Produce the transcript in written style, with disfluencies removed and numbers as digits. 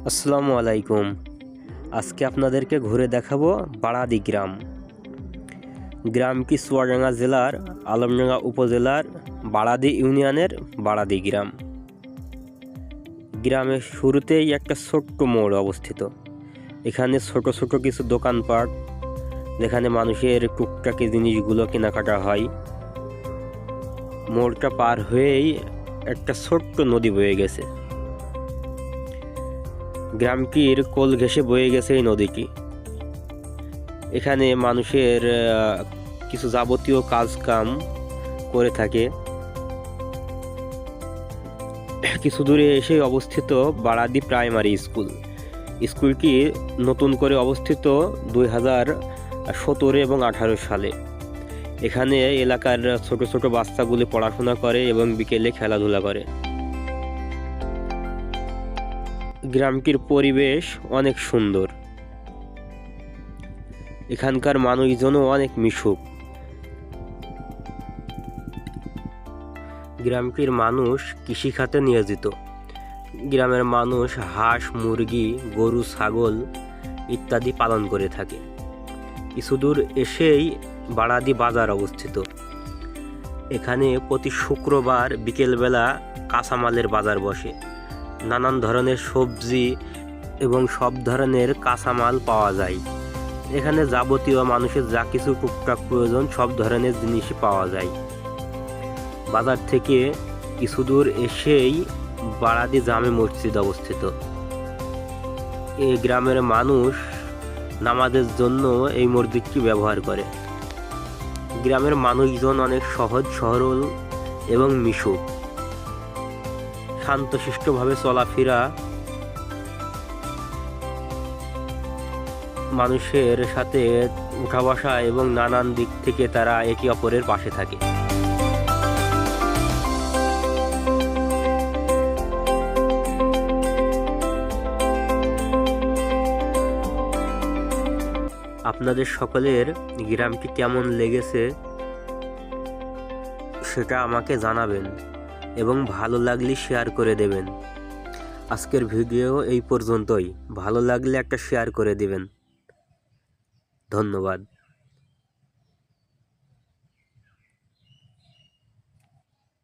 আসসালামু আলাইকুম। আজকে আপনাদেরকে ঘুরে দেখাবো বাড়াদি গ্রাম। গ্রামটি চুয়াডাঙ্গা জেলার আলমডাঙ্গা উপজেলার বাড়াদি ইউনিয়নের বাড়াদি গ্রাম। গ্রামের শুরুতেই একটা ছোট্ট মোড় অবস্থিত। এখানে ছোট ছোট কিছু দোকানপাট, যেখানে মানুষের টুকটাকি জিনিসগুলো কেনাকাটা হয়। মোড়টা পার হয়েই একটা ছোট্ট নদী বয়ে গেছে। গ্রামটির কোল ঘেঁষে বয়ে গেছে এই নদীটি। এখানে মানুষের কিছু যাবতীয় কাজ কাম করে থাকে। কিছু দূরে এসে অবস্থিত বাড়াদি প্রাইমারি স্কুল। স্কুলটি নতুন করে অবস্থিত 2017 এবং 2018 সালে। এখানে এলাকার ছোট ছোট বাচ্চাগুলি পড়াশোনা করে এবং বিকেলে খেলাধুলা করে। গ্রামটির পরিবেশ অনেক সুন্দর। এখানকার মানুষজনও অনেক মিশুক। গ্রামটির মানুষ কৃষিখাতে নিয়োজিত। গ্রামের মানুষ হাঁস, মুরগি, গরু, ছাগল ইত্যাদি পালন করে থাকে। কিছু দূর এসেই বাড়াদি বাজার অবস্থিত। এখানে প্রতি শুক্রবার বিকেলবেলা কাঁচামালের বাজার বসে। নানান ধরনের সবজি এবং সব ধরনের কাঁচামাল পাওয়া যায়। এখানে যাবতীয় মানুষের যা কিছু টুকটাক প্রয়োজন সব ধরনের জিনিসই পাওয়া যায়। বাজার থেকে কিছু দূর এসেই বাড়াদি জামে মসজিদ অবস্থিত। এই গ্রামের মানুষ নামাজের জন্য এই মসজিদটি ব্যবহার করে। গ্রামের মানুষজন অনেক সহজ সরল এবং মিশুক। শান্তশিষ্টভাবে চলাফেরা, মানুষের সাথে উঠা বসা এবং নানান দিক থেকে তারা একে অপরের পাশে থাকে। আপনাদের সকলের গ্রামটি কেমন লেগেছে সেটা আমাকে জানাবেন এবং ভালো লাগলে শেয়ার করে দেবেন। আজকের ভিডিও এই পর্যন্তই। ভালো লাগলে একটা শেয়ার করে দেবেন। ধন্যবাদ।